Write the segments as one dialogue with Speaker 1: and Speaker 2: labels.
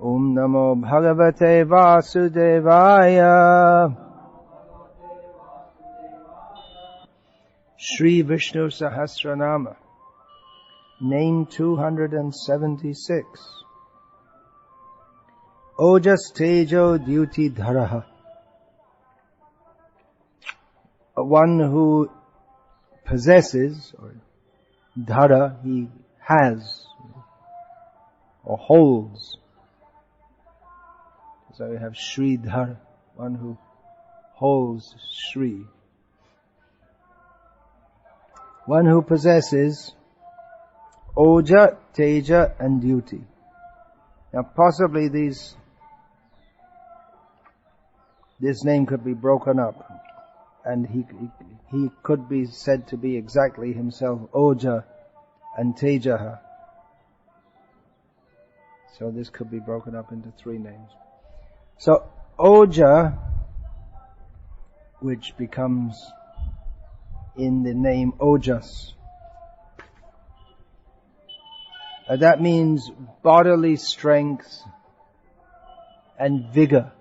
Speaker 1: Om Namo Bhagavate Vasudevaya. Shri Vishnu Sahasranama, name 276. Ojas, tejo, dyuti, dharah. One who possesses, or dharah, he has, or holds. So we have Shri Dharah, one who holds Shri. One who possesses Oja, Teja and Dyuti. Now possibly this name could be broken up, and he could be said to be exactly himself Oja and Teja. So this could be broken up into three names. So Oja, which becomes in the name Ojas, that means bodily strength and vigor.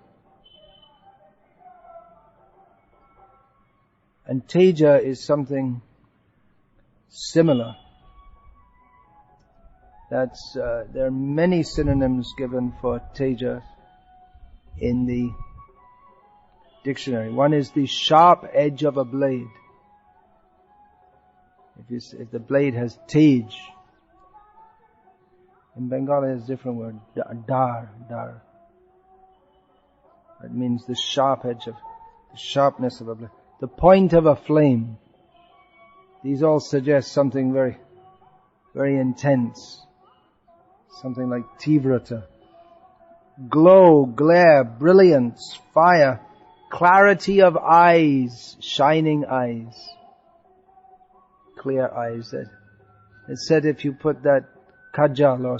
Speaker 1: And Teja is something similar. There are many synonyms given for Teja in the dictionary. One is the sharp edge of a blade. If the blade has tej, in Bengali there's a different word, dar. That means the sharp edge of, the sharpness of a blade. The point of a flame. These all suggest something very, very intense. Something like tivrata. Glow, glare, brilliance, fire, clarity of eyes, shining eyes, clear eyes. It's said if you put that kajal or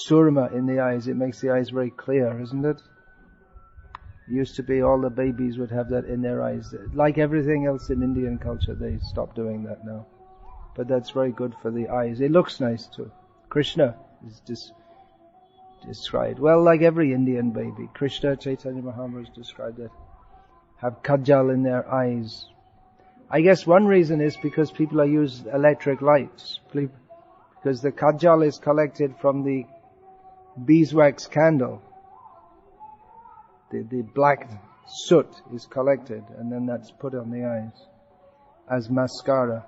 Speaker 1: surma in the eyes, it makes the eyes very clear, isn't it? It used to be all the babies would have that in their eyes. Like everything else in Indian culture, they stopped doing that now. But that's very good for the eyes. It looks nice too. Krishna is described. Well, like every Indian baby, Krishna, Chaitanya Mahaprabhu described it. Have kajal in their eyes. I guess one reason is because people are used electric lights. Because the kajal is collected from the beeswax candle. The black soot is collected and then that's put on the eyes as mascara.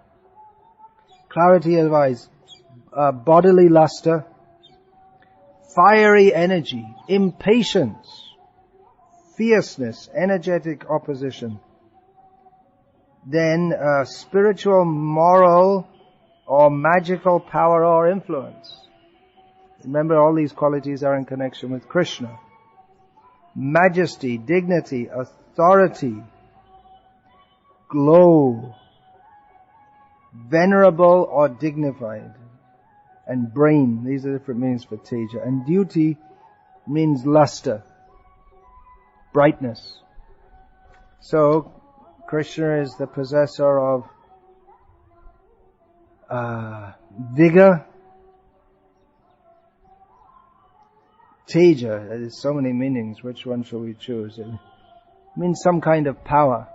Speaker 1: Clarity of eyes, bodily luster, fiery energy, impatience, fierceness, energetic opposition. Then spiritual, moral, or magical power or influence. Remember, all these qualities are in connection with Krishna. Majesty, dignity, authority, glow, venerable or dignified, and brain. These are different meanings for Teja. And dyuti means luster, brightness. So, Krishna is the possessor of vigor, Teja. There's so many meanings. Which one shall we choose? It means some kind of power.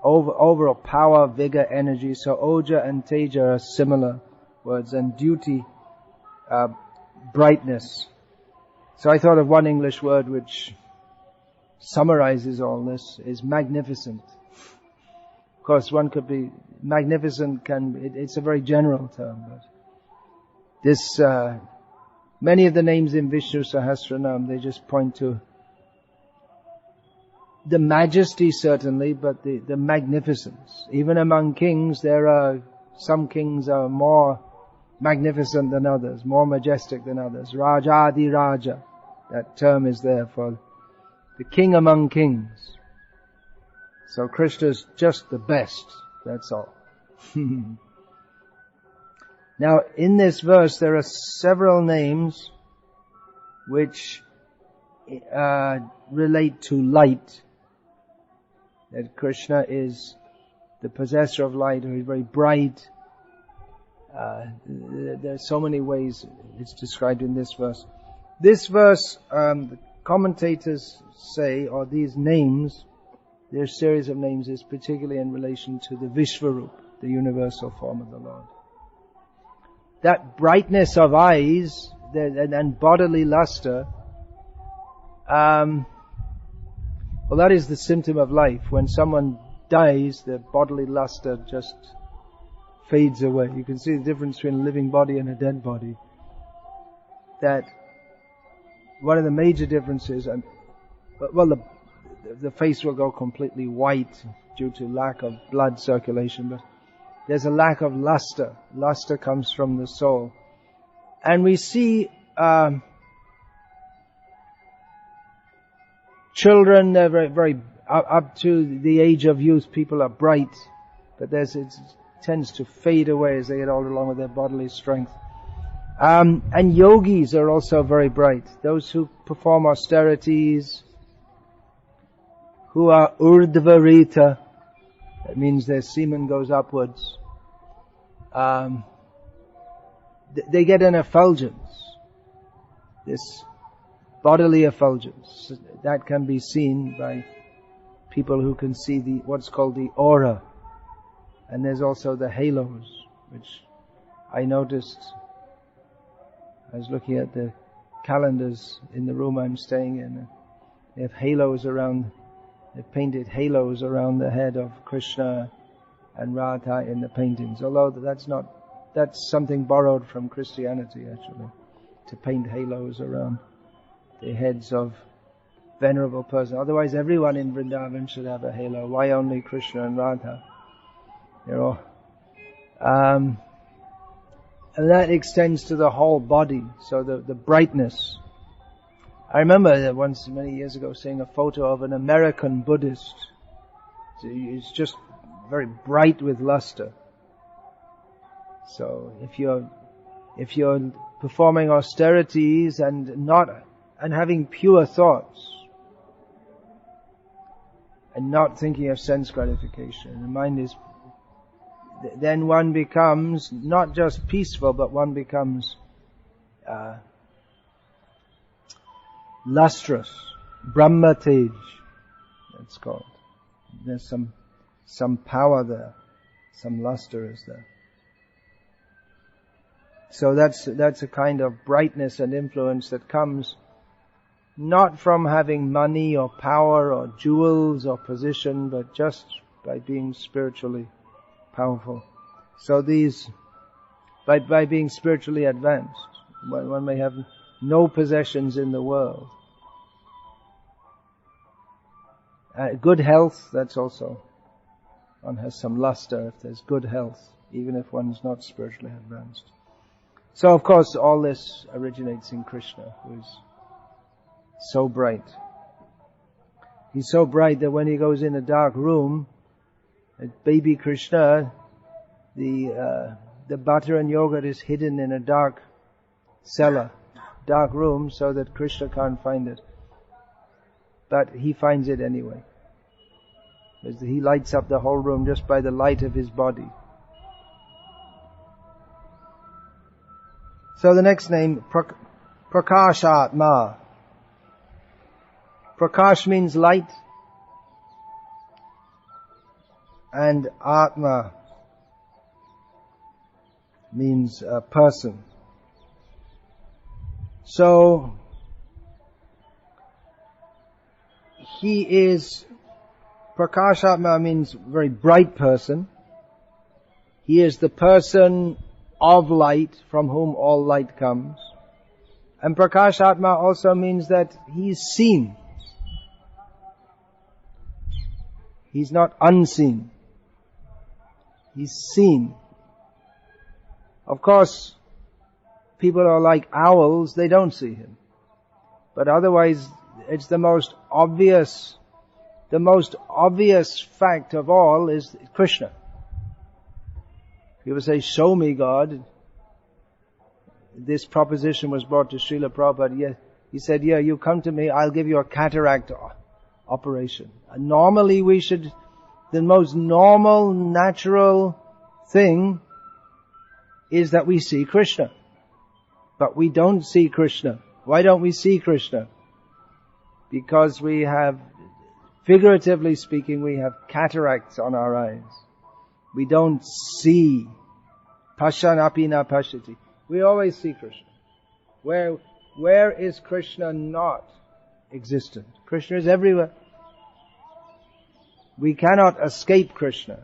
Speaker 1: Overall power, vigor, energy. So Oja and Teja are similar words. And dyuti, brightness. So I thought of one English word which summarizes all this, is magnificent. Of course, one could be magnificent. It's a very general term, but this many of the names in Vishnu Sahasranama, they just point to the majesty certainly, but the magnificence. Even among kings, there are some kings are more magnificent than others, more majestic than others. Rajadi Raja, that term is there for the king among kings. So Krishna's just the best, that's all. Now, in this verse, there are several names which relate to light. That Krishna is the possessor of light, who is very bright, There are so many ways it's described in this verse. This verse, the commentators say, or these names, their series of names, is particularly in relation to the Vishvarup, the universal form of the Lord. That brightness of eyes and bodily luster, well, that is the symptom of life. When someone dies, the bodily luster just fades away. You can see the difference between a living body and a dead body. That one of the major differences, the face will go completely white due to lack of blood circulation, but there's a lack of luster. Luster comes from the soul. And we see children, they're very up to the age of youth, people are bright, but it tends to fade away as they get older along with their bodily strength. And yogis are also very bright. Those who perform austerities, who are urdhvarita, that means their semen goes upwards. They get an effulgence, this bodily effulgence. That can be seen by people who can see what's called the aura. And there's also the halos, which I noticed. I was looking at the calendars in the room I'm staying in. They have halos around. They've painted halos around the head of Krishna and Radha in the paintings. Although that's something borrowed from Christianity, actually, to paint halos around the heads of venerable persons. Otherwise, everyone in Vrindavan should have a halo. Why only Krishna and Radha? They're all. And that extends to the whole body. So the brightness. I remember once, many years ago, seeing a photo of an American Buddhist. It's just very bright with luster. So if you're performing austerities and having pure thoughts, and not thinking of sense gratification, the mind is, then one becomes not just peaceful, but one becomes lustrous, Brahmatej, it's called. There's some power there, some luster is there. So that's a kind of brightness and influence that comes not from having money or power or jewels or position, but just by being spiritually powerful. So by being spiritually advanced, one may have no possessions in the world. Good health, that's also, one has some luster if there's good health, even if one's not spiritually advanced. So of course all this originates in Krishna, who is so bright. He's so bright that when he goes in a dark room, baby Krishna, the butter and yogurt is hidden in a dark cellar, dark room, so that Krishna can't find it. But he finds it anyway. Because he lights up the whole room just by the light of his body. So the next name, Prakasatma. Prakash means light, and Atma means a person. So he is, Prakasatma means very bright person. He is the person of light, from whom all light comes. And Prakasatma also means that he is seen. He's not unseen. He's seen. Of course, people are like owls, they don't see him. But otherwise, it's the most obvious fact of all is Krishna. People say, show me God. This proposition was brought to Srila Prabhupada. He said, you come to me, I'll give you a cataract operation. Normally the most normal, natural thing is that we see Krishna. But we don't see Krishna. Why don't we see Krishna? Because we have, figuratively speaking, we have cataracts on our eyes. We don't see. Pashan apina pashati. We always see Krishna. Where is Krishna not existent? Krishna is everywhere. We cannot escape Krishna.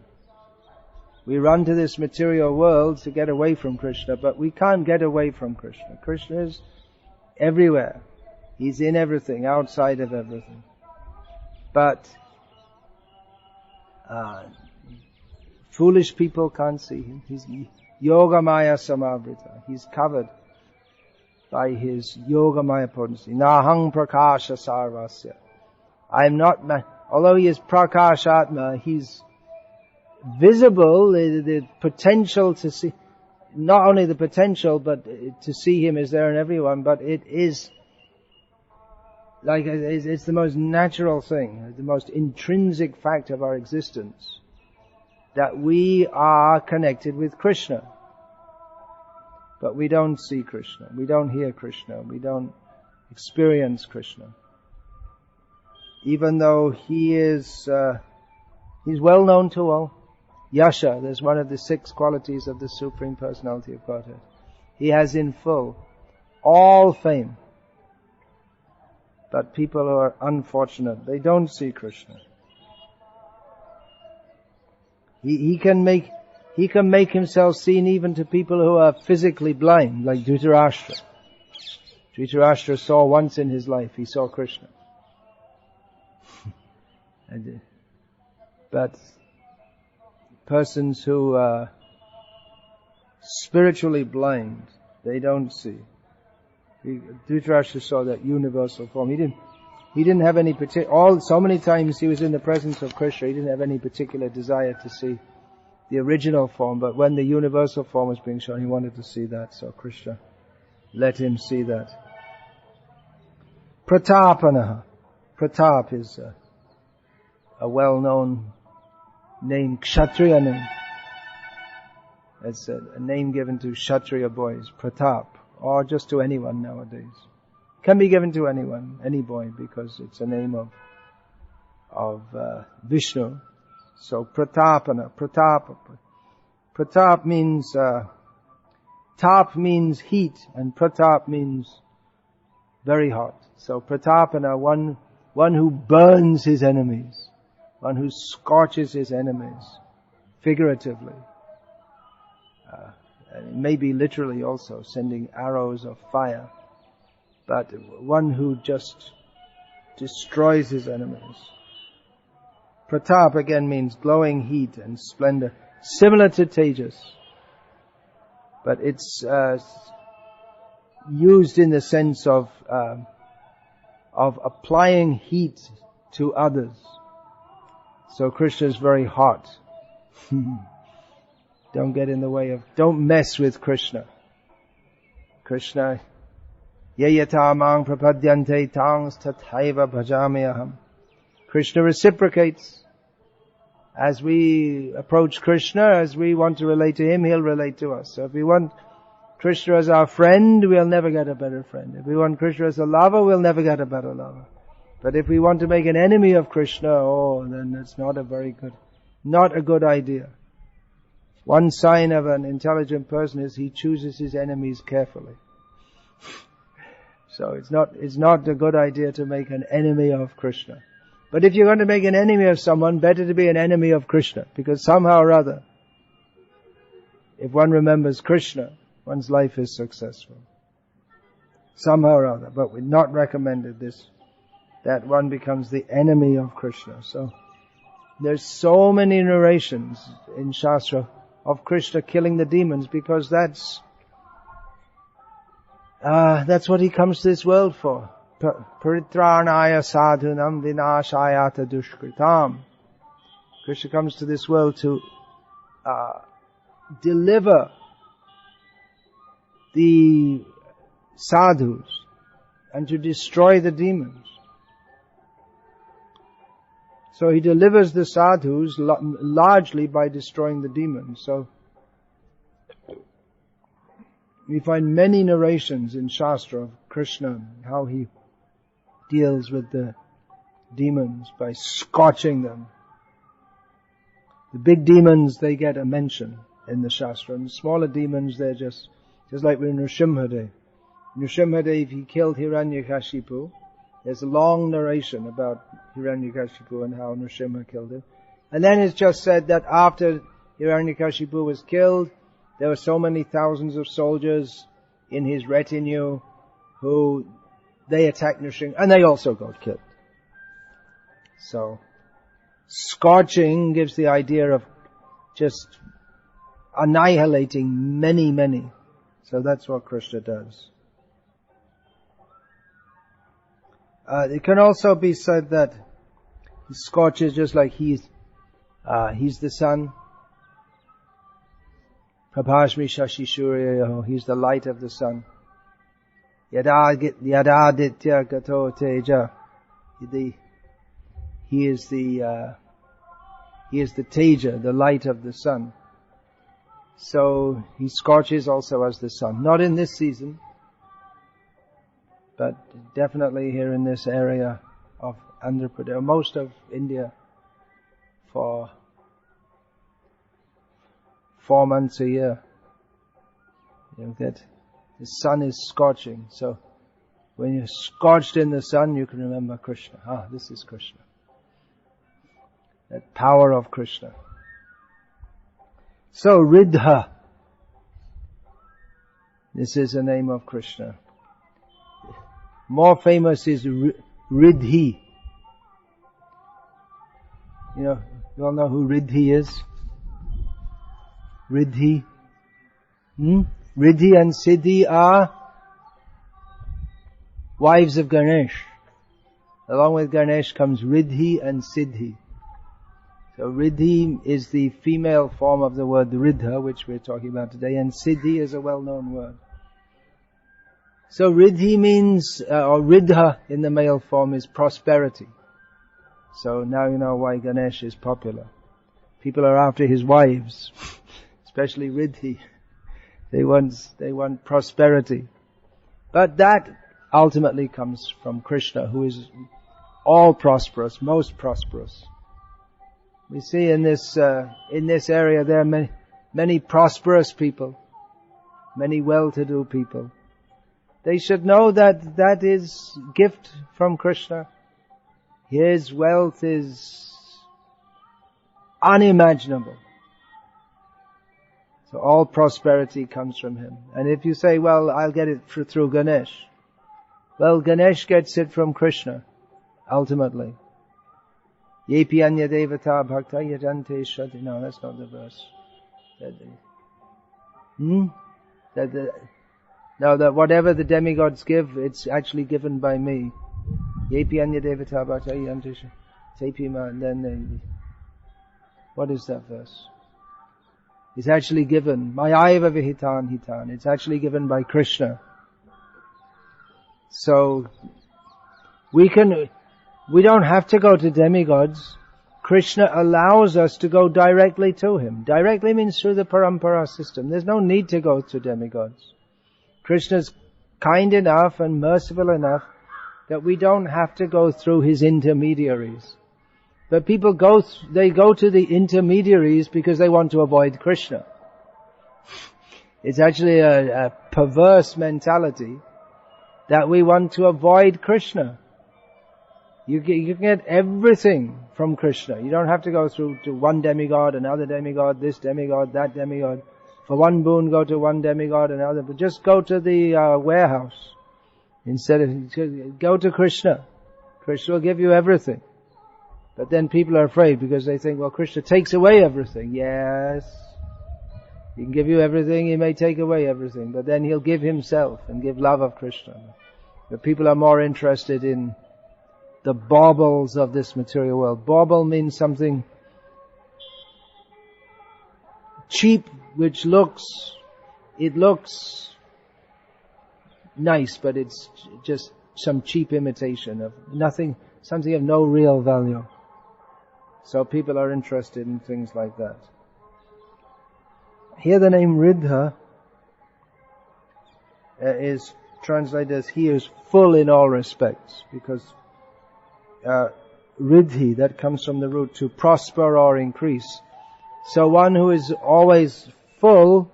Speaker 1: We run to this material world to get away from Krishna, but we can't get away from Krishna. Krishna is everywhere. He's in everything, outside of everything. But foolish people can't see him. He's yogamaya samavrita. He's covered by his yogamaya potency. Nahang prakasha sarvasya. I'm not, although he is prakasatma, he's visible, the potential to see, not only the potential, but to see him is there in everyone, but it is like, it's the most natural thing, the most intrinsic fact of our existence, that we are connected with Krishna. But we don't see Krishna, we don't hear Krishna, we don't experience Krishna. Even though he is, he's well known to all. Yasha, there's one of the 6 qualities of the Supreme Personality of Godhead. He has in full all fame. But people who are unfortunate, they don't see Krishna. He can make himself seen even to people who are physically blind, like Dhritarashtra. Dhritarashtra saw once in his life, he saw Krishna. But persons who are spiritually blind, they don't see. Dhritarashtra saw that universal form. He didn't have any so many times he was in the presence of Krishna, he didn't have any particular desire to see the original form, but when the universal form was being shown, he wanted to see that, so Krishna let him see that. Pratapanah. Pratap is a well-known name, Kshatriya name. It's a name given to Kshatriya boys, Pratap, or just to anyone nowadays. Can be given to anyone, any boy, because it's a name of Vishnu. So Pratapana, Pratap means, tap means heat, and Pratap means very hot. So Pratapana, one who burns his enemies, one who scorches his enemies, figuratively. And maybe literally also, sending arrows of fire. But one who just destroys his enemies. Pratap again means glowing heat and splendor, similar to tejas. But it's used in the sense of applying heat to others. So Krishna is very hot. Don't get in the way don't mess with Krishna. Krishna, yayata mang prapadyante tangs tathaiva bhajamyaham. Krishna reciprocates. As we approach Krishna, as we want to relate to him, he'll relate to us. So if we want Krishna as our friend, we'll never get a better friend. If we want Krishna as a lover, we'll never get a better lover. But if we want to make an enemy of Krishna, then it's not a good idea. One sign of an intelligent person is he chooses his enemies carefully. So it's not a good idea to make an enemy of Krishna. But if you're going to make an enemy of someone, better to be an enemy of Krishna, because somehow or other, if one remembers Krishna, one's life is successful. Somehow or other, but we've not recommended this, that one becomes the enemy of Krishna. So there's so many narrations in Shastra of Krishna killing the demons, because that's what he comes to this world for. Paritranaya sadhunam vinashayata dushkritam. Krishna comes to this world to deliver the sadhus and to destroy the demons. So he delivers the sadhus largely by destroying the demons. So We find many narrations in Shastra of Krishna, how he deals with the demons by scorching them. The big demons, they get a mention in the Shastra, and the smaller demons, they're just like with Nrsimhadev. Nrsimhadev, he killed Hiranyakashipu. There's a long narration about Hiranyakashipu and how Nrsimha killed him. And then it's just said that after Hiranyakashipu was killed, there were so many thousands of soldiers in his retinue who they attacked Nrsimha, and they also got killed. So, scorching gives the idea of just annihilating many. So that's what Krishna does. It can also be said that he scorches just like he's the sun. Prabhashmi Shashi Suryayo, he's the light of the sun. Yadaditya Gato Teja. He is the Teja, the light of the sun. So he scorches also as the sun. Not in this season, but definitely here in this area of Andhra Pradesh, most of India, for 4 months a year. You get the sun is scorching. So when you're scorched in the sun, you can remember Krishna. This is Krishna. That power of Krishna. So Riddhah. This is the name of Krishna. More famous is Riddhi. You all know who Riddhi is? Riddhi. Riddhi and Siddhi are wives of Ganesh. Along with Ganesh comes Riddhi and Siddhi. So Riddhi is the female form of the word Riddha, which we're talking about today, and Siddhi is a well-known word. So Riddhi means, or Riddha in the male form is prosperity. So now you know why Ganesh is popular. People are after his wives, especially Riddhi. They want prosperity. But that ultimately comes from Krishna, who is all prosperous, most prosperous. We see in this area there are many prosperous people, many well-to-do people. They should know that that is gift from Krishna. His wealth is unimaginable. So all prosperity comes from him. And if you say, well, I'll get it through Ganesh. Well, Ganesh gets it from Krishna, ultimately. Yepi anya devata bhakta yajante shraddha. No, that's not the verse. That whatever the demigods give, it's actually given by me. Yepi anya devata bhakta yajante shraddha. And then what is that verse? It's actually given. Mayaiva vihitan hitan. It's actually given by Krishna. So we don't have to go to demigods. Krishna allows us to go directly to him. Directly means through the parampara system. There's no need to go to demigods. Krishna's kind enough and merciful enough that we don't have to go through his intermediaries. But people go to the intermediaries because they want to avoid Krishna. It's actually a perverse mentality that we want to avoid Krishna. You can get everything from Krishna. You don't have to go through to one demigod, another demigod, this demigod, that demigod. For one boon, go to one demigod, another. But just go to the warehouse. Instead of, go to Krishna. Krishna will give you everything. But then people are afraid because they think, well, Krishna takes away everything. Yes. He can give you everything, he may take away everything. But then he'll give himself and give love of Krishna. But people are more interested in the baubles of this material world. Bauble means something cheap, which looks nice, but it's just some cheap imitation of nothing, something of no real value. So people are interested in things like that. Here the name Riddha is translated as he is full in all respects, because Riddhi, that comes from the root to prosper or increase. So one who is always full,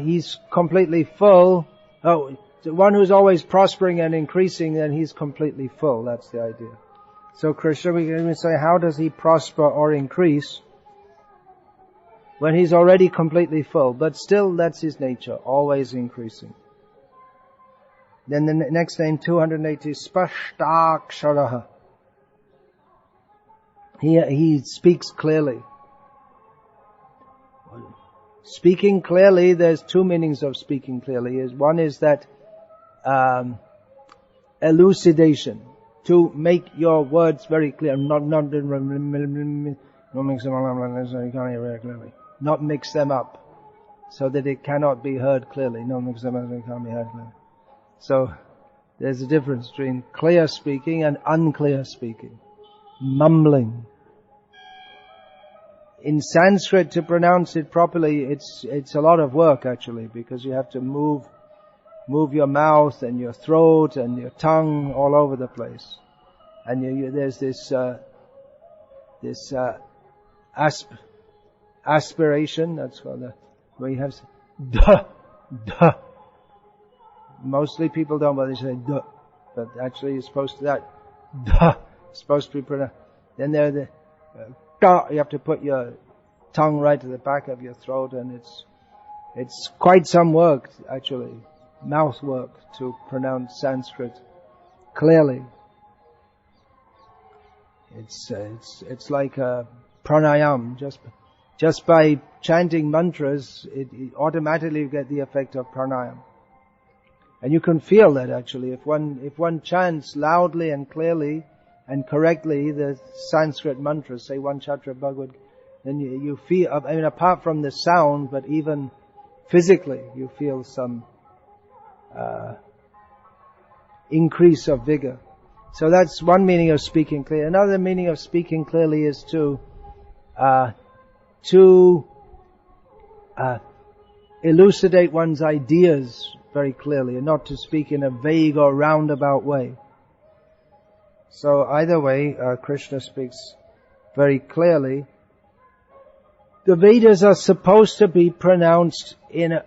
Speaker 1: he's completely full. Oh, one who's always prospering and increasing, then he's completely full. That's the idea. So Krishna, we can say, how does he prosper or increase when he's already completely full? But still, that's his nature, always increasing. Then the next name, 280, Spastaksarah. He speaks clearly. Speaking clearly, there's two meanings of speaking clearly. One is that elucidation, to make your words very clear, not mix them up, so that it cannot be heard clearly. So there's a difference between clear speaking and unclear speaking, mumbling. In Sanskrit, to pronounce it properly, it's a lot of work actually, because you have to move your mouth and your throat and your tongue all over the place, and there's this aspiration. That's called where you have duh, duh. Mostly people don't bother to say duh, but actually you're supposed to that duh. It's supposed to be pronounced. Then there's you have to put your tongue right to the back of your throat, and it's quite some work actually, mouth work, to pronounce Sanskrit clearly. It's like a pranayam. Just by chanting mantras, it automatically get the effect of pranayam. And you can feel that actually. If one chants loudly and clearly and correctly the Sanskrit mantras, say one chatra Bhagavad, then you feel, I mean, apart from the sound, but even physically, you feel some increase of vigor. So that's one meaning of speaking clearly. Another meaning of speaking clearly is to elucidate one's ideas very clearly, and not to speak in a vague or roundabout way. So either way, Krishna speaks very clearly. The Vedas are supposed to be pronounced in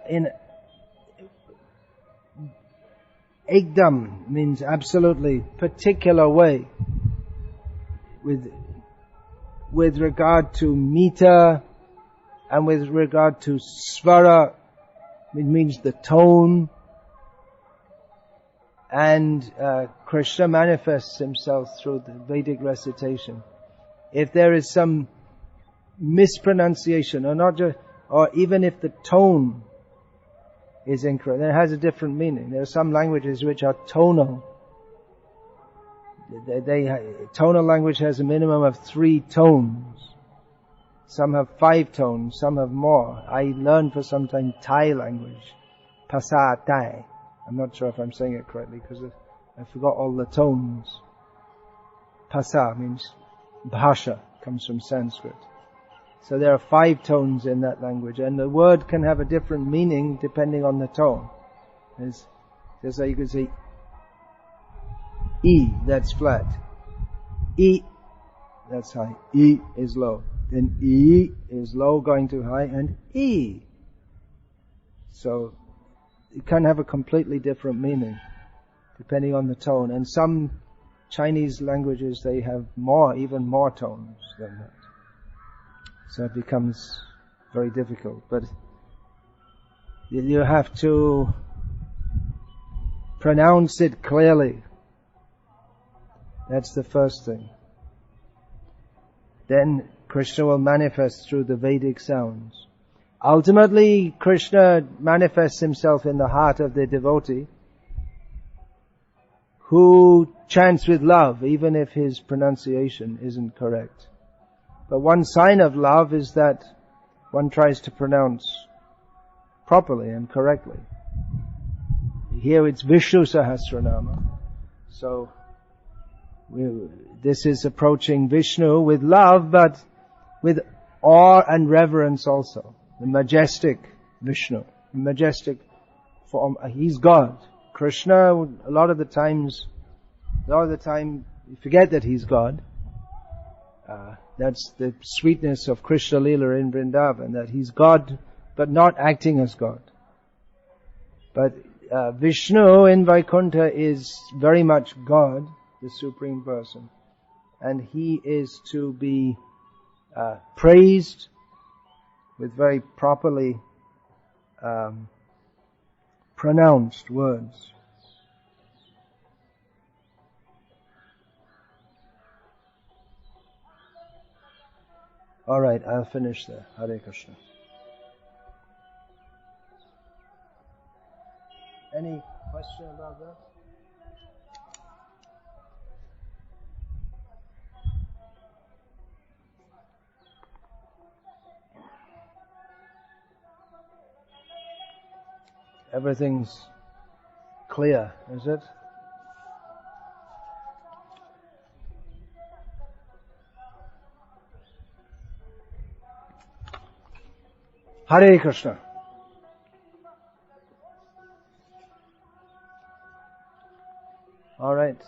Speaker 1: ekdam, means absolutely particular way, with regard to meter and with regard to svara, it means the tone. And Krishna manifests himself through the Vedic recitation. If there is some mispronunciation, or even if the tone is incorrect, then it has a different meaning. There are some languages which are tonal. Tonal language has a minimum of 3 tones. Some have 5 tones, some have more. I learned for some time Thai language, Pasa Thai. I'm not sure if I'm saying it correctly because I forgot all the tones. Pasa means bhasha, comes from Sanskrit. So there are 5 tones in that language, and the word can have a different meaning depending on the tone. Just like you could say E, that's flat. E, that's high. E is low. Then E is low going to high, and E. So it can have a completely different meaning depending on the tone. And some Chinese languages, they have even more tones than that. So it becomes very difficult. But you have to pronounce it clearly. That's the first thing. Then Krishna will manifest through the Vedic sounds. Ultimately, Krishna manifests himself in the heart of the devotee who chants with love, even if his pronunciation isn't correct. But one sign of love is that one tries to pronounce properly and correctly. Here it's Vishnu Sahasranama. So this is approaching Vishnu with love, but with awe and reverence also. The majestic Vishnu, the majestic He's God. Krishna, a lot of the time, you forget that He's God. That's the sweetness of Krishna Leela in Vrindavan, that He's God, but not acting as God. But Vishnu in Vaikuntha is very much God, the Supreme Person. And He is to be praised with very properly pronounced words. All right, I'll finish there. Hare Krishna. Any question about that? Everything's clear, is it? Hare Krishna. All right.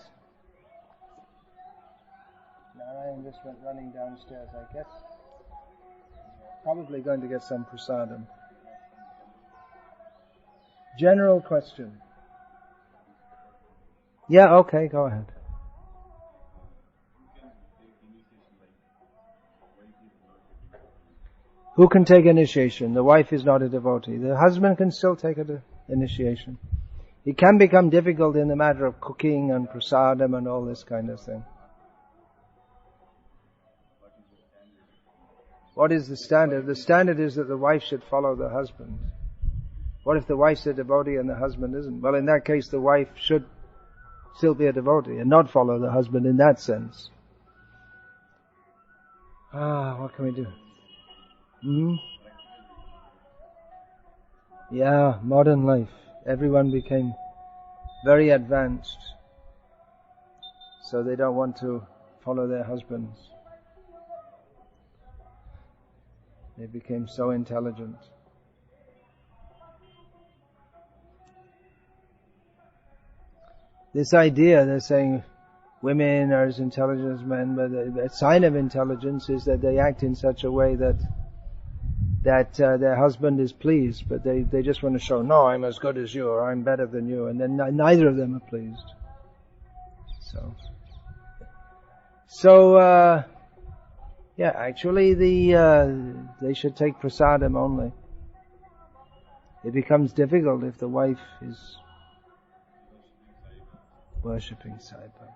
Speaker 1: Narayan just went running downstairs, I guess. Probably going to get some prasadam. General question. Yeah, okay, go ahead. Who can take initiation? The wife is not a devotee. The husband can still take initiation. It can become difficult in the matter of cooking and prasadam and all this kind of thing. What is the standard? The standard is that the wife should follow the husband. What if the wife's a devotee and the husband isn't? Well, in that case, the wife should still be a devotee and not follow the husband in that sense. What can we do? Yeah, modern life. Everyone became very advanced, so they don't want to follow their husbands. They became so intelligent. This idea, they're saying women are as intelligent as men, but a sign of intelligence is that they act in such a way that their husband is pleased, but they just want to show, no, I'm as good as you, or I'm better than you, and then neither of them are pleased. So yeah, actually they should take prasadam only. It becomes difficult if the wife is worshipping Sai Baba.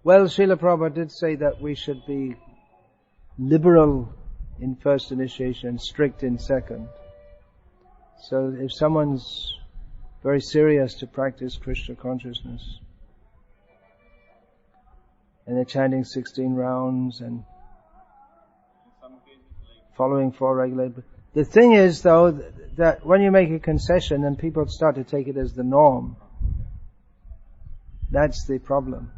Speaker 1: Well, Srila Prabhupada did say that we should be liberal in first initiation and strict in second. So if someone's very serious to practice Krishna consciousness, and they're chanting 16 rounds and following 4 regulated. The thing is, though, that when you make a concession and people start to take it as the norm, that's the problem.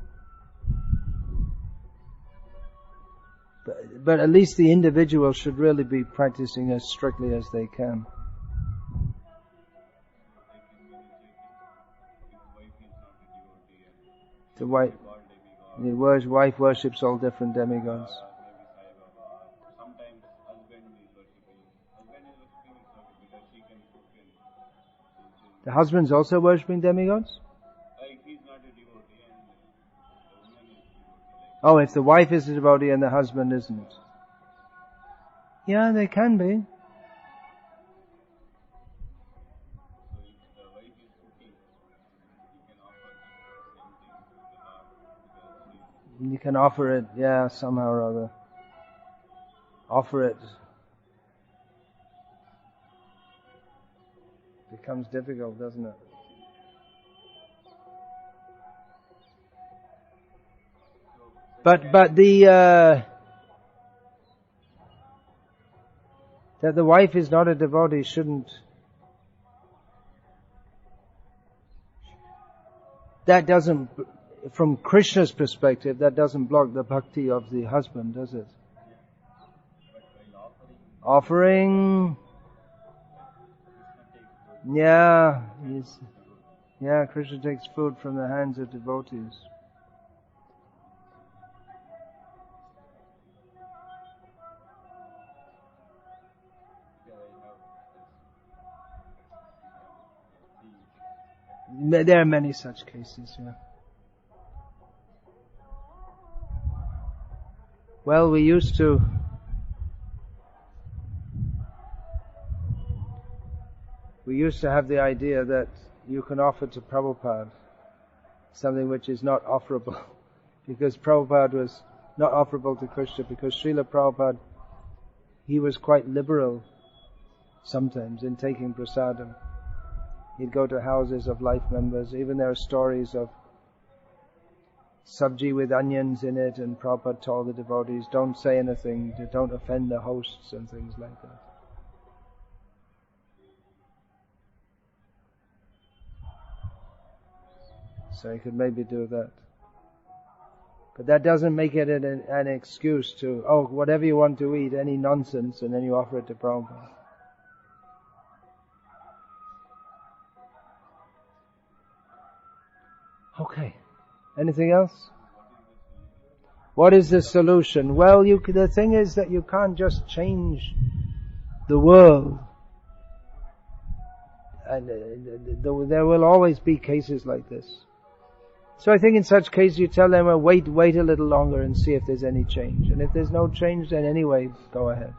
Speaker 1: But at least the individual should really be practicing as strictly as they can. The wife worships all different demigods. The husband's also worshipping demigods? Oh, if the wife is a devotee and the husband isn't. Yeah, they can be. You can offer it, yeah, somehow or other. Offer it. Becomes difficult, doesn't it? But that the wife is not a devotee shouldn't. That doesn't, from Krishna's perspective, that doesn't block the bhakti of the husband, does it? Offering. Yeah, Krishna takes food from the hands of devotees. There are many such cases, yeah. Well, we used to have the idea that you can offer to Prabhupada something which is not offerable, because Prabhupada was not offerable to Krishna, because Srila Prabhupada, he was quite liberal sometimes in taking prasadam. He'd go to houses of life members. Even there are stories of sabji with onions in it, and Prabhupada told the devotees, don't say anything, don't offend the hosts and things like that. So he could maybe do that. But that doesn't make it an excuse to, whatever you want to eat, any nonsense, and then you offer it to Prabhupada. Okay. Anything else? What is the solution? Well, the thing is that you can't just change the world. And there will always be cases like this. So I think in such cases you tell them, wait a little longer and see if there's any change. And if there's no change, then anyway, go ahead.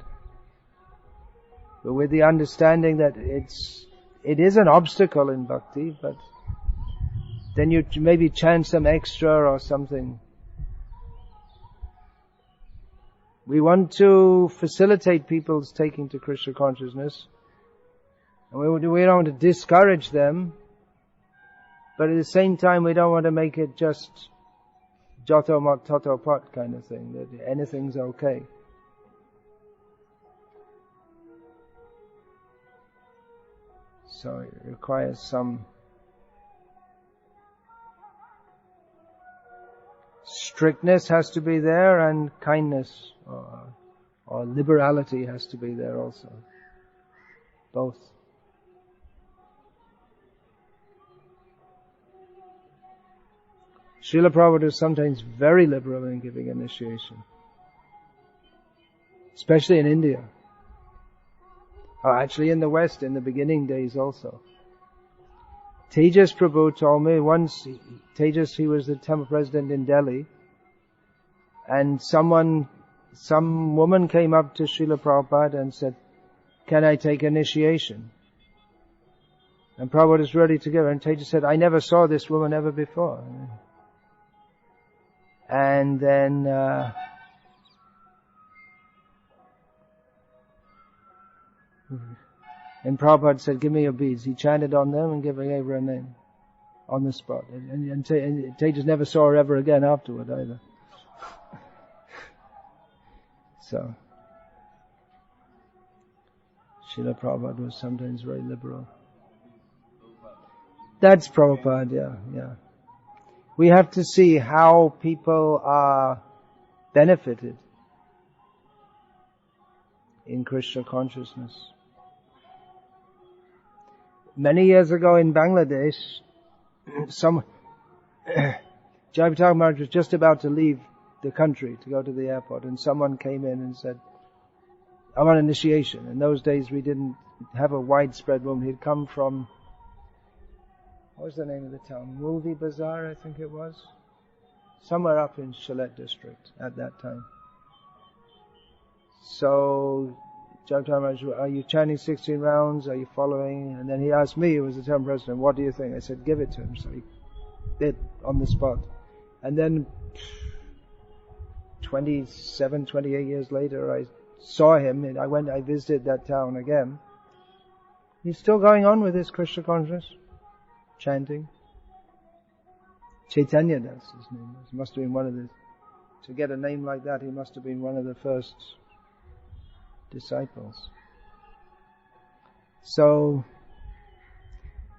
Speaker 1: But with the understanding that it is an obstacle in bhakti, but then you maybe chant some extra or something. We want to facilitate people's taking to Krishna consciousness. And we don't want to discourage them. But at the same time, we don't want to make it just joto mot toto pot kind of thing, that anything's okay. So it requires some strictness has to be there, and kindness or liberality has to be there also. Both. Srila Prabhupada is sometimes very liberal in giving initiation. Especially in India. Actually in the West, in the beginning days also. Tejas Prabhu told me once, Tejas, he was the temple president in Delhi, and some woman came up to Srila Prabhupada and said, can I take initiation? And Prabhupada is ready to give her, and Tejas said, I never saw this woman ever before. And then and Prabhupada said, give me your beads. He chanted on them and gave her a name on the spot. And Tejas never saw her ever again afterward either. So, Srila Prabhupada was sometimes very liberal. That's Prabhupada, yeah. We have to see how people are benefited in Krishna consciousness. Many years ago in Bangladesh, Jayapataka Maharaj was just about to leave the country to go to the airport, and someone came in and said, I want initiation. In those days we didn't have a widespread movement. He'd come from, what was the name of the town? Movie Bazaar, I think it was. Somewhere up in Sylhet district at that time. So, Jayapataka Maharaj, are you chanting 16 rounds? Are you following? And then he asked me, who was the town president, what do you think? I said, give it to him. So he did on the spot. And then 27, 28 years later, I saw him, and I visited that town again. He's still going on with his Krishna consciousness, chanting. Chaitanya Das, his name was. He must have been to get a name like that, he must have been one of the first disciples. So,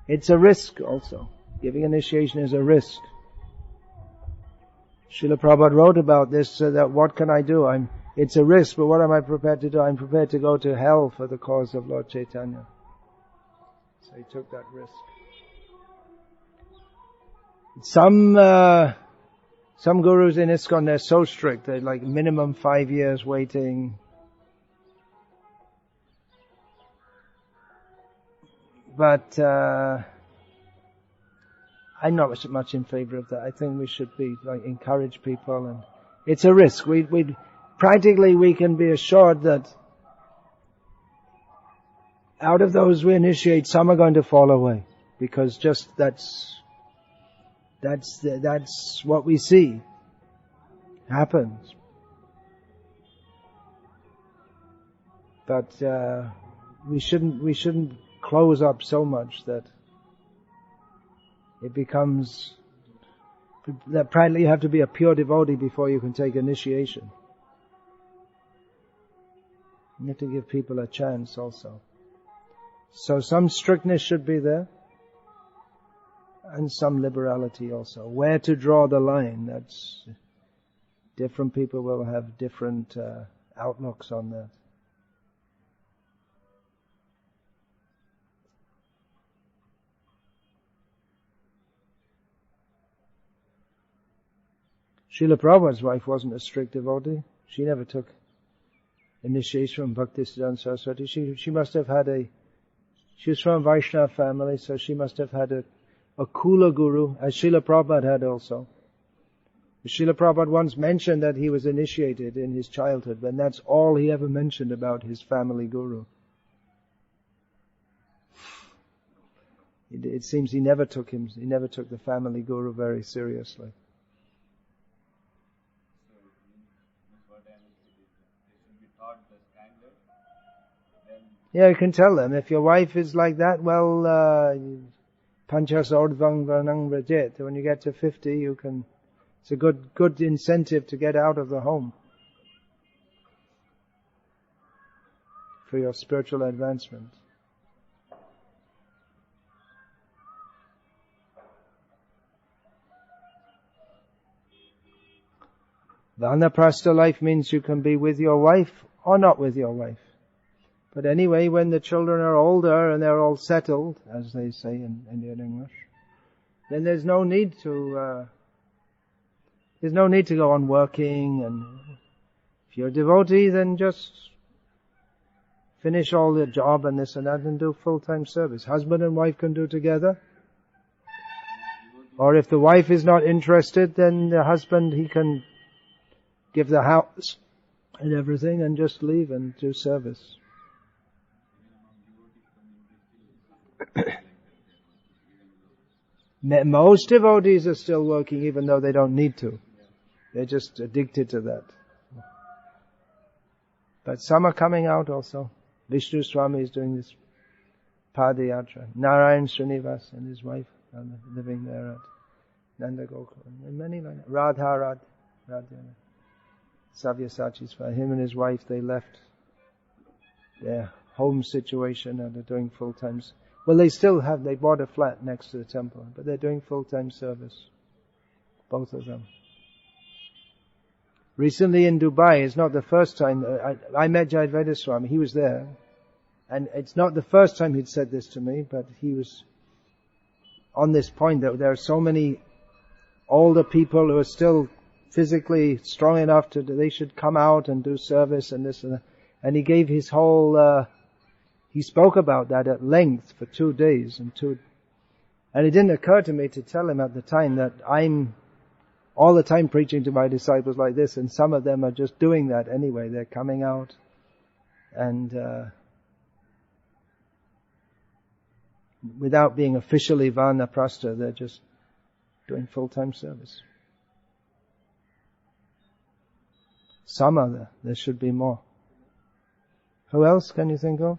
Speaker 1: it's a risk also. Giving initiation is a risk. Srila Prabhupada wrote about this, so that what can I do? It's a risk, but what am I prepared to do? I'm prepared to go to hell for the cause of Lord Chaitanya. So he took that risk. Some gurus in ISKCON, they're so strict. They're like minimum 5 years waiting. But I'm not so much in favor of that. I think we should be like encourage people, and it's a risk. We practically we can be assured that out of those we initiate, some are going to fall away, because just that's what we see happens. But we shouldn't close up so much that it becomes that practically you have to be a pure devotee before you can take initiation. You have to give people a chance also. So some strictness should be there, and some liberality also. Where to draw the line, that's different people will have different outlooks on that. Srila Prabhupada's wife wasn't a strict devotee. She never took initiation from Bhaktisiddhanta Saraswati. She must have had she was from a Vaishnava family, so she must have had a Kula guru, as Srila Prabhupada had also. Srila Prabhupada once mentioned that he was initiated in his childhood, but that's all he ever mentioned about his family guru. It seems he never took the family guru very seriously. Yeah, you can tell them, if your wife is like that, well, Panchas Ordvang Varnang Rajet. When you get to 50, it's a good incentive to get out of the home for your spiritual advancement. Vanaprastha life means you can be with your wife or not with your wife. But anyway, when the children are older and they're all settled, as they say in Indian English, then there's no need to go on working. And if you're a devotee, then just finish all the job and this and that and do full-time service. Husband and wife can do together. Or if the wife is not interested, then the husband, he can give the house and everything and just leave and do service. Most devotees are still working even though they don't need to. They're just addicted to that. But some are coming out also. Vishnu Swami is doing this Padayatra. Narayan Srinivas and his wife are living there at Nanda Gokul. And many like that. Radha. Savyasachi's for him and his wife, they left their home situation and are doing full-time. Well, they bought a flat next to the temple, but they're doing full-time service. Both of them. Recently in Dubai, it's not the first time, I met Jayadvaita Swami, he was there, and it's not the first time he'd said this to me, but he was on this point that there are so many older people who are still physically strong enough they should come out and do service and this and that. And he gave his whole, he spoke about that at length for 2 days and it didn't occur to me to tell him at the time that I'm all the time preaching to my disciples like this, and some of them are just doing that anyway. They're coming out and without being officially vanaprastha, they're just doing full-time service. Some are there. There should be more. Who else can you think of?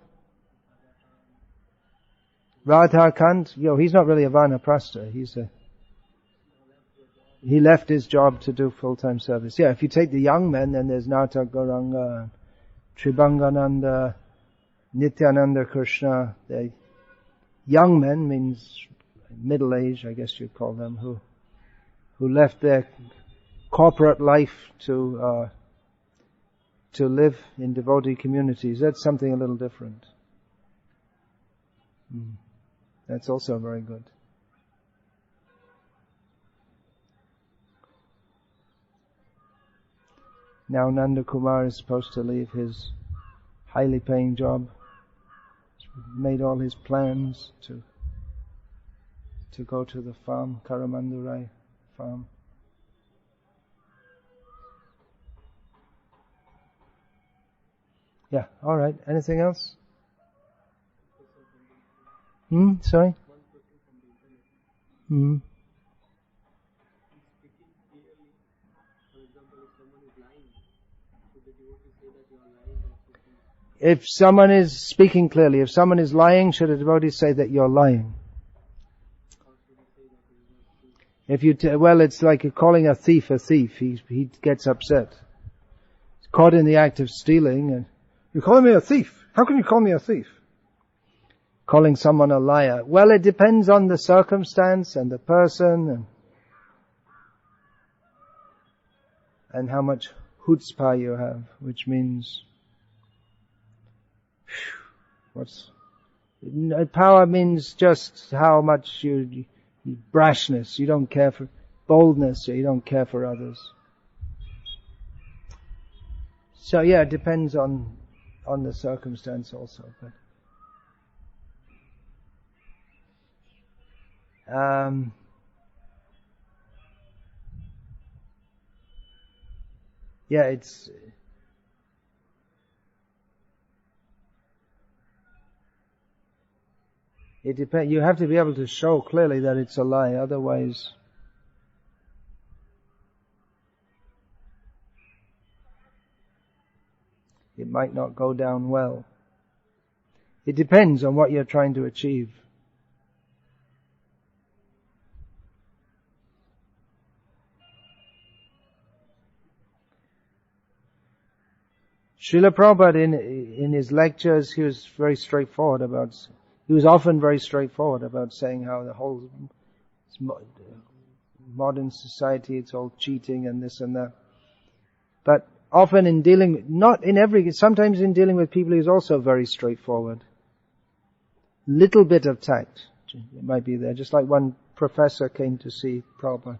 Speaker 1: Radhakant, he's not really a vanaprastha. He left his job to do full-time service. Yeah, if you take the young men, then there's Nata Gauranga, Tribhangananda, Nityananda Krishna. They young men means middle age, I guess you'd call them, who left their corporate life to live in devotee communities. That's something a little different. That's also very good. Now Nanda Kumar is supposed to leave his highly paying job. He's made all his plans to go to the farm, Karamandurai farm. Yeah, alright. Anything else? Sorry? If someone is speaking clearly, if someone is lying, should a devotee say that you're lying? If you well, it's like calling a thief a thief. He gets upset. He's caught in the act of stealing, and you're calling me a thief. How can you call me a thief? Calling someone a liar. Well, it depends on the circumstance and the person and how much chutzpah you have, which means power means just how much you brashness, you don't care for boldness, or you don't care for others. So yeah, it depends on the circumstance also, but yeah, it depends. You have to be able to show clearly that it's a lie, otherwise it might not go down well. It depends on what you're trying to achieve. Srila Prabhupada in his lectures, he was often very straightforward about saying how the whole modern society, it's all cheating and this and that. But often sometimes in dealing with people, he's also very straightforward. Little bit of tact might be there. Just like one professor came to see Prabhupada.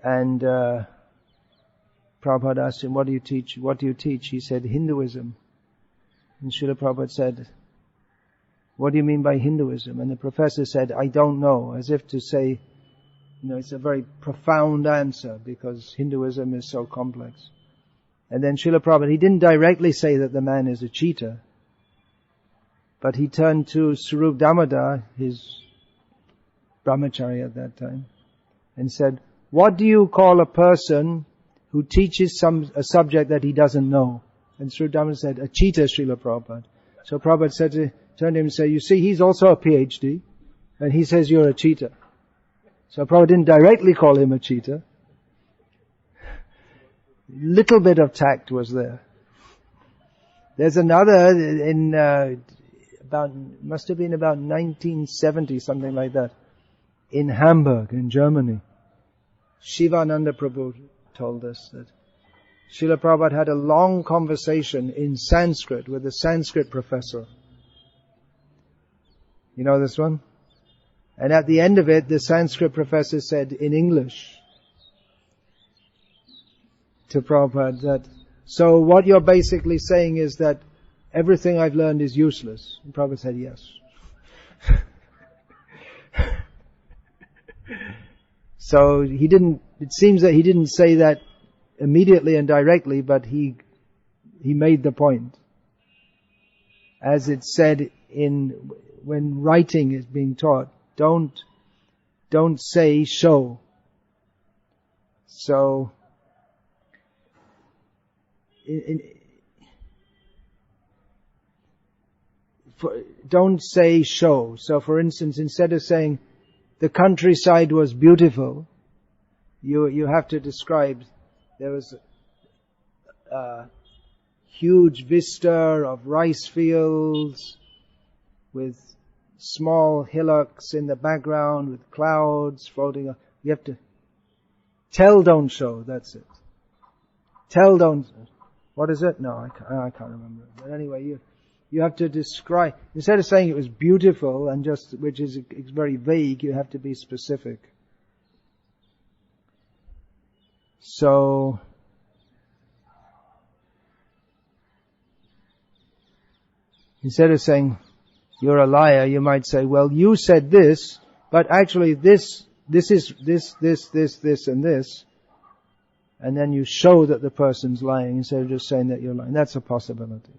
Speaker 1: And Prabhupada asked him, what do you teach? He said, Hinduism. And Srila Prabhupada said, what do you mean by Hinduism? And the professor said, I don't know, as if to say, it's a very profound answer because Hinduism is so complex. And then Srila Prabhupada, he didn't directly say that the man is a cheater, but he turned to Swarup Damodar, his brahmachari at that time, and said, what do you call a person who teaches a subject that he doesn't know? And Swarup Damodar said, a cheater, Srila Prabhupada. So Prabhupada turned to him and said, you see, he's also a PhD, and he says you're a cheater. So Prabhupada didn't directly call him a cheater. Little bit of tact was there. There's another must have been about 1970, something like that, in Hamburg, in Germany. Shivananda Prabhu told us that Srila Prabhupada had a long conversation in Sanskrit with a Sanskrit professor. You know this one? And at the end of it, the Sanskrit professor said in English to Prabhupada that, so what you're basically saying is that everything I've learned is useless. And Prabhupada said yes. So it seems that he didn't say that immediately and directly, but he made the point. As it's said when writing is being taught, don't say show. So, don't say show. So for instance, instead of saying the countryside was beautiful, you have to describe there was a huge vista of rice fields with small hillocks in the background with clouds floating. You have to tell, don't show. That's it. Tell, don't. What is it? No, I can't remember. But anyway, You have to describe, instead of saying it was beautiful and just, which is it's very vague, you have to be specific. So, instead of saying, you're a liar, you might say, well, you said this, but actually this is this, and this. And then you show that the person's lying instead of just saying that you're lying. That's a possibility.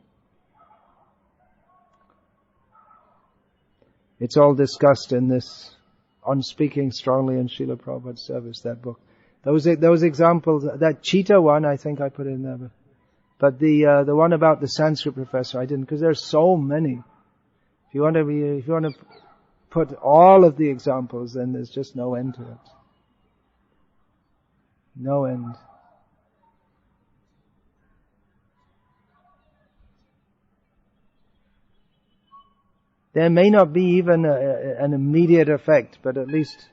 Speaker 1: It's all discussed in this, on speaking strongly in Srila Prabhupada's service, that book. Those examples, that cheetah one, I think I put in there. But the one about the Sanskrit professor, I didn't, because there's so many. If you want to put all of the examples, then there's just no end to it. No end. There may not be even an immediate effect, but at least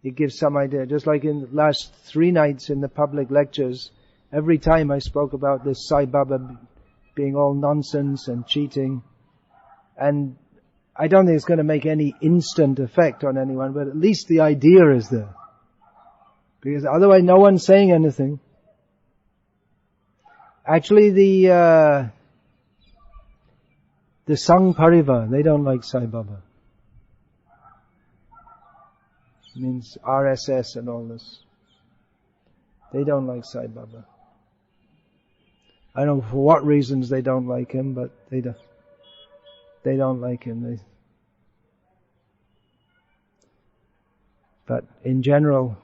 Speaker 1: it gives some idea. Just like in the last 3 nights in the public lectures, every time I spoke about this Sai Baba being all nonsense and cheating, and I don't think it's going to make any instant effect on anyone, but at least the idea is there. Because otherwise no one's saying anything. Actually the Sangh Parivar, they don't like Sai Baba. It means RSS and all this. They don't like Sai Baba. I don't know for what reasons they don't like him, but they don't like him. But in general,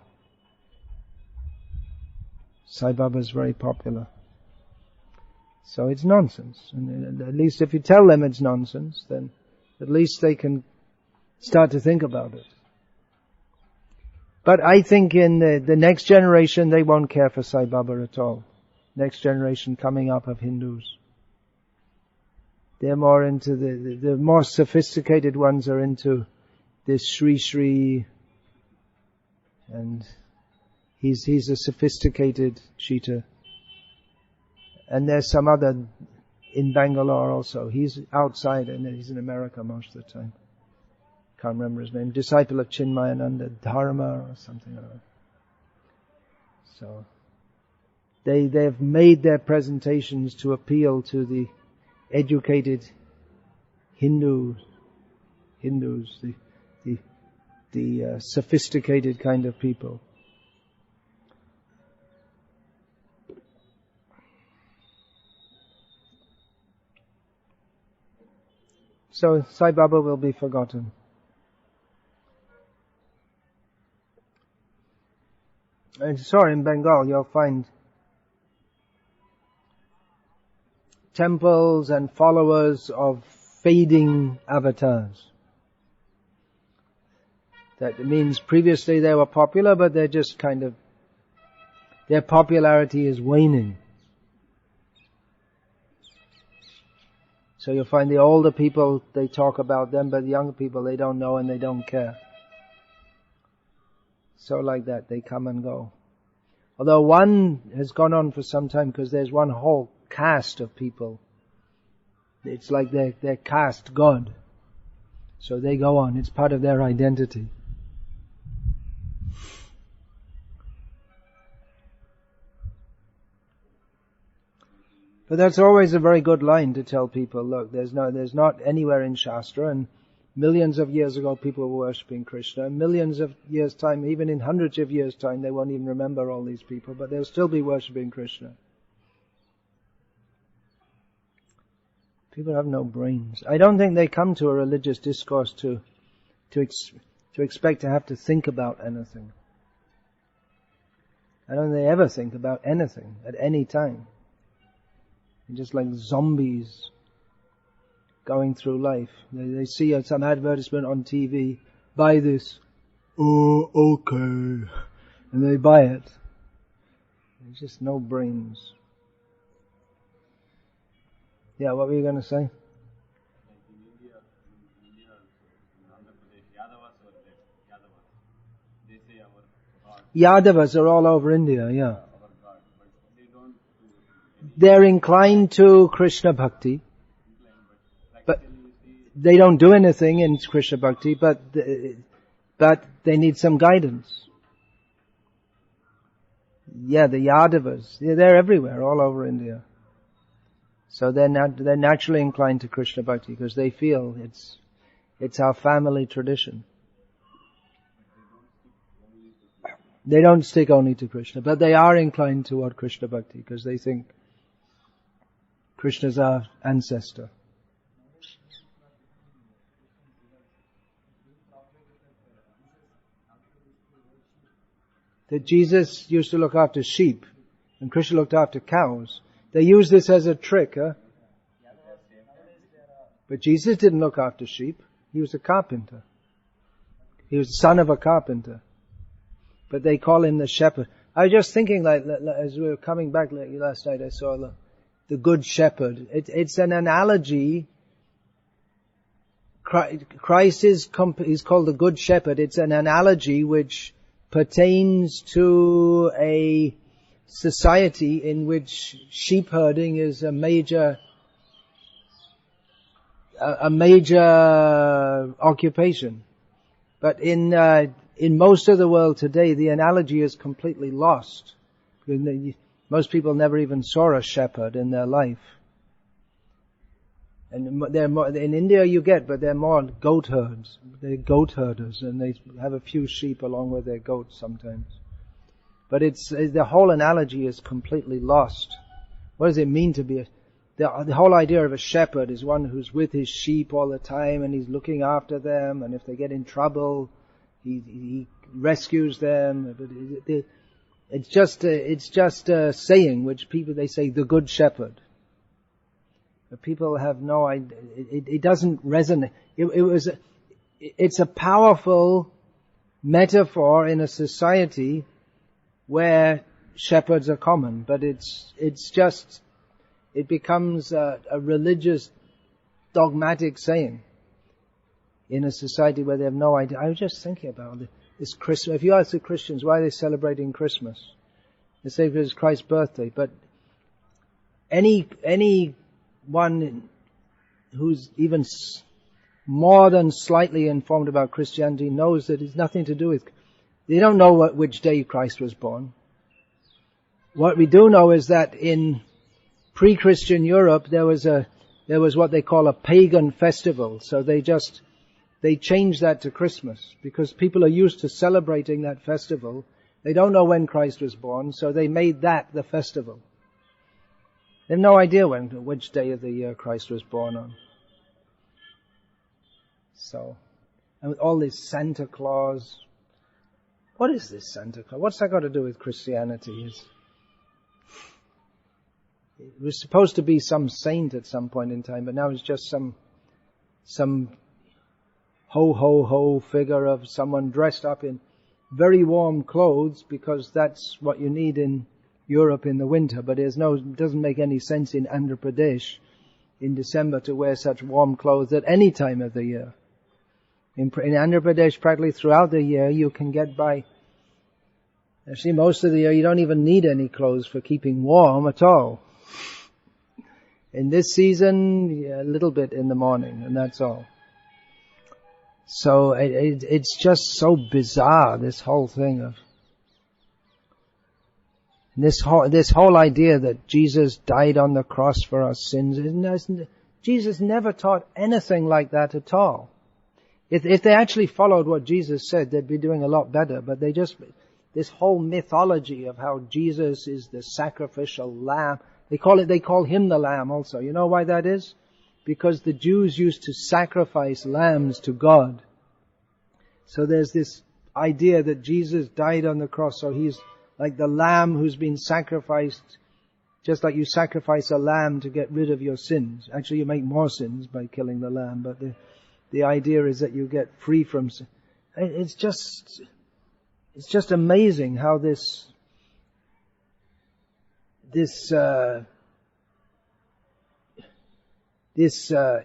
Speaker 1: Sai Baba is very popular. So it's nonsense. And at least if you tell them it's nonsense, then at least they can start to think about it. But I think in the next generation, they won't care for Sai Baba at all. Next generation coming up of Hindus. They're more into the more sophisticated ones are into this Sri Sri, and he's a sophisticated cheater. And there's some other in Bangalore also. He's outside and he's in America most of the time. Can't remember his name. Disciple of Chinmayananda, Dharma or something like that. So they've made their presentations to appeal to the educated Hindus, the sophisticated kind of people. So Sai Baba will be forgotten. And so in Bengal you'll find temples and followers of fading avatars. That means previously they were popular, but they're just kind of, their popularity is waning. So you'll find the older people, they talk about them, but the younger people, they don't know and they don't care. So like that, they come and go. Although one has gone on for some time, because there's one whole caste of people. It's like they're caste God. So they go on, it's part of their identity. But that's always a very good line to tell people, look, there's not anywhere in Shastra, and millions of years ago people were worshipping Krishna, millions of years time, even in hundreds of years time, they won't even remember all these people, but they'll still be worshipping Krishna. People have no brains. I don't think they come to a religious discourse to expect to have to think about anything. I don't think they ever think about anything at any time. They're just like zombies going through life. They see some advertisement on TV, buy this. Oh, okay. And they buy it. There's just no brains. Yeah, what were you going to say? Yadavas are all over India, yeah. They're inclined to Krishna Bhakti, they don't do anything in Krishna Bhakti, but they need some guidance. Yeah, the Yadavas, they're everywhere, all over India. So they're naturally inclined to Krishna Bhakti because they feel it's our family tradition. They don't stick only to Krishna, but they are inclined toward Krishna Bhakti because they think Krishna's our ancestor. That Jesus used to look after sheep and Krishna looked after cows. They use this as a trick, huh? But Jesus didn't look after sheep. He was a carpenter. He was the son of a carpenter. But they call him the shepherd. I was just thinking, like as we were coming back last night, I saw the good shepherd. It's an analogy. Christ is called the good shepherd. It's an analogy which pertains to a society in which sheep herding is a major occupation. But in most of the world today, the analogy is completely lost. Most people never even saw a shepherd in their life. And they're more, in India you get, but they're more goat herds. They're goat herders, and they have a few sheep along with their goats sometimes. But the whole analogy is completely lost. What does it mean to be the whole idea of a shepherd is one who's with his sheep all the time and he's looking after them, and if they get in trouble, he rescues them. But it's just a saying which they say the good shepherd. But people have no idea. It doesn't resonate. It's a powerful metaphor in a society where shepherds are common, but it becomes a religious, dogmatic saying in a society where they have no idea. I was just thinking about this Christmas. If you ask the Christians why they're celebrating Christmas, they say because it's Christ's birthday. But anyone who's even more than slightly informed about Christianity knows that it's nothing to do with. They don't know which day Christ was born. What we do know is that in pre-Christian Europe there was what they call a pagan festival. So they changed that to Christmas because people are used to celebrating that festival. They don't know when Christ was born, so they made that the festival. They have no idea which day of the year Christ was born on. So, and with all this Santa Claus. What is this Santa Claus? What's that got to do with Christianity? It was supposed to be some saint at some point in time, but now it's just some ho figure of someone dressed up in very warm clothes because that's what you need in Europe in the winter. But it doesn't make any sense in Andhra Pradesh in December to wear such warm clothes at any time of the year. In Andhra Pradesh, practically throughout the year, you can get by. Actually, most of the year, you don't even need any clothes for keeping warm at all. In this season, a little bit in the morning, and that's all. So it's just so bizarre, this whole thing of this whole idea that Jesus died on the cross for our sins. Jesus never taught anything like that at all. If they actually followed what Jesus said, they'd be doing a lot better. But this whole mythology of how Jesus is the sacrificial lamb. They call him the lamb also. You know why that is? Because the Jews used to sacrifice lambs to God. So there's this idea that Jesus died on the cross, so he's like the lamb who's been sacrificed, just like you sacrifice a lamb to get rid of your sins. Actually, you make more sins by killing the lamb, but the idea is that you get free from sin. It's just amazing how this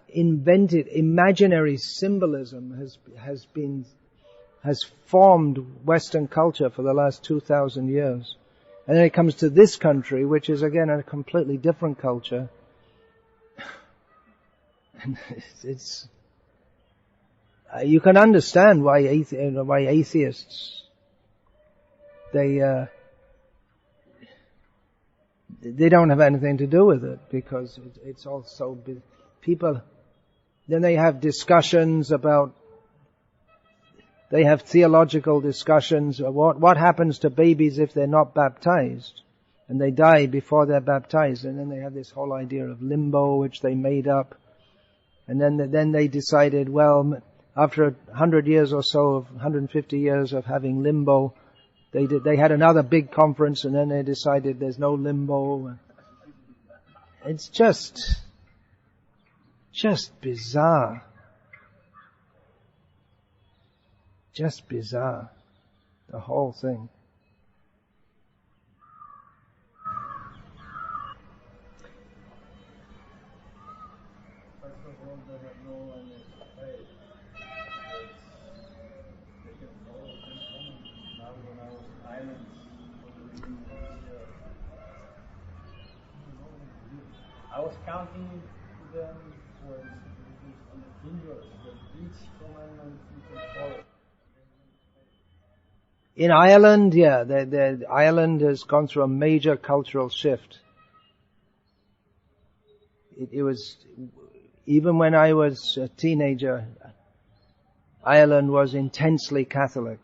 Speaker 1: invented imaginary symbolism has formed Western culture for the last 2,000 years. And then it comes to this country, which is again a completely different culture. And you can understand why atheists, they don't have anything to do with it, because it's all so people. Then they have discussions about. They have theological discussions. What happens to babies if they're not baptized, and they die before they're baptized? And then they have this whole idea of limbo, which they made up. And then they decided, well, after 100 years or so, of 150 years of having limbo, they had another big conference, and then they decided there's no limbo. It's just bizarre. Just bizarre, the whole thing.
Speaker 2: I was counting them for on the fingers, but each commandment you can follow.
Speaker 1: In Ireland, yeah, Ireland has gone through a major cultural shift. It was, even when I was a teenager, Ireland was intensely Catholic.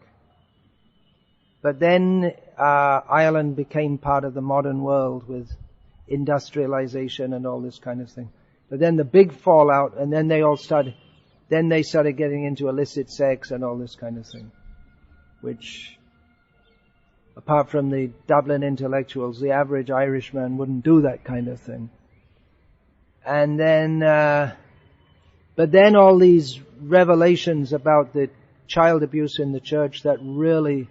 Speaker 1: But then Ireland became part of the modern world with industrialization and all this kind of thing. But then the big fallout, and then they started getting into illicit sex and all this kind of thing, which, apart from the Dublin intellectuals, the average Irishman wouldn't do that kind of thing. And then, but then all these revelations about the child abuse in the church that really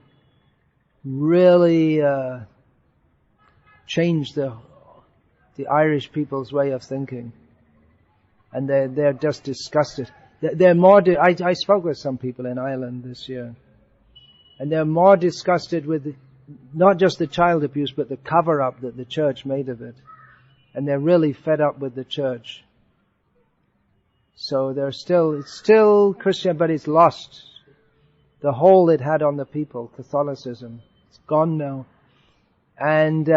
Speaker 1: changed the Irish people's way of thinking. And they're just disgusted. They're more, I spoke with some people in Ireland this year, and they're more disgusted with not just the child abuse, but the cover-up that the church made of it. And they're really fed up with the church. So it's still Christian, but it's lost the hold it had on the people, Catholicism. It's gone now. And,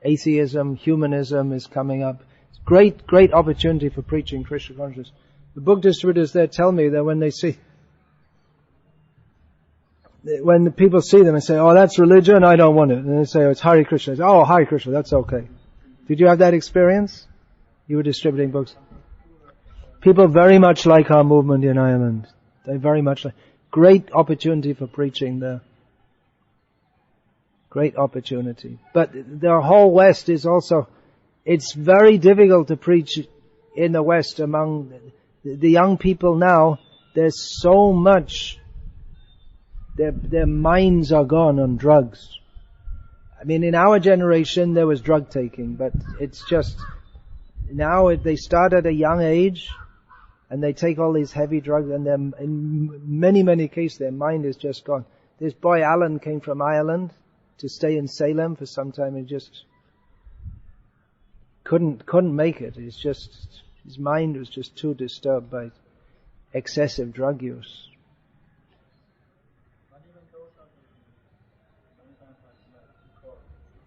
Speaker 1: atheism, humanism is coming up. It's great opportunity for preaching Krishna consciousness. The book distributors there tell me that when the people see them and say, oh, that's religion, I don't want it. And they say, oh, it's Hare Krishna. Say, oh, Hare Krishna, that's okay. Did you have that experience? You were distributing books. People very much like our movement in Ireland. They very much like. Great opportunity for preaching there. Great opportunity. But the whole West is also, it's very difficult to preach in the West among the young people now. There's so much, their minds are gone on drugs. I mean, in our generation there was drug taking, but it's just, now they start at a young age and they take all these heavy drugs, and in many cases their mind is just gone. This boy Alan came from Ireland to stay in Salem for some time and just couldn't make it. It's just, his mind was just too disturbed by excessive drug use.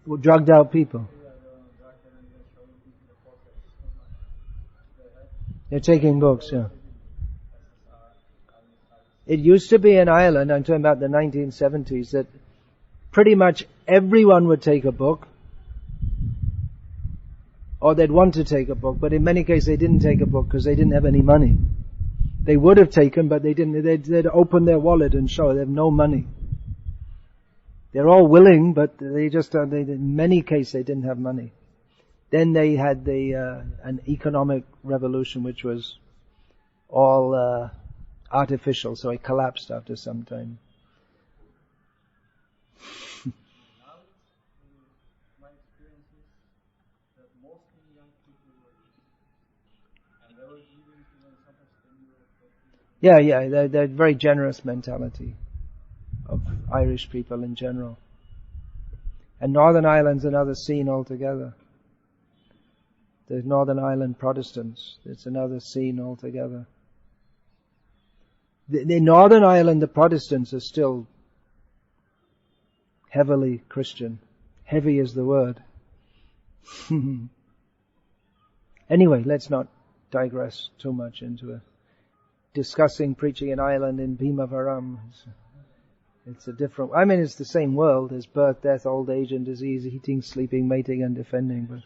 Speaker 1: Well, drugged out people. They're taking books, yeah. It used to be in Ireland, I'm talking about the 1970s, that pretty much everyone would take a book, or they'd want to take a book, but in many cases they didn't take a book because they didn't have any money. They would have taken, but they didn't. They'd open their wallet and show they have no money. They're all willing, but they just, in many cases they didn't have money. Then they had an economic revolution which was all artificial, so it collapsed after some time. Yeah, they're very generous mentality of Irish people in general. And Northern Ireland's another scene altogether. The Northern Ireland Protestants, it's another scene altogether. In Northern Ireland, the Protestants are still heavily Christian. Heavy is the word. Anyway, let's not digress too much into it. Discussing preaching in Ireland in Bhimavaram. It's a different, I mean, it's the same world. There's birth, death, old age and disease, eating, sleeping, mating and defending. But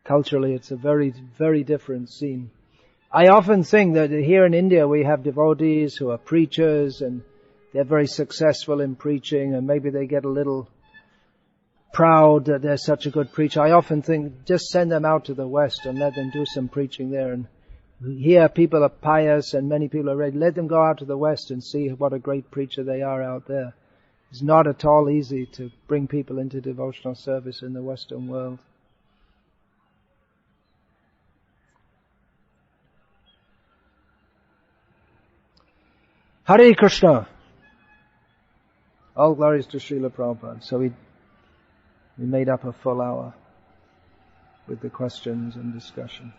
Speaker 1: culturally, it's a very, very different scene. I often think that here in India we have devotees who are preachers and they're very successful in preaching, and maybe they get a little proud that they're such a good preacher. I often think, just send them out to the West and let them do some preaching there. And here people are pious and many people are ready. Let them go out to the West and see what a great preacher they are out there. It's not at all easy to bring people into devotional service in the Western world. Hare Krishna. All glories to Srila Prabhupada. So we made up a full hour with the questions and discussion.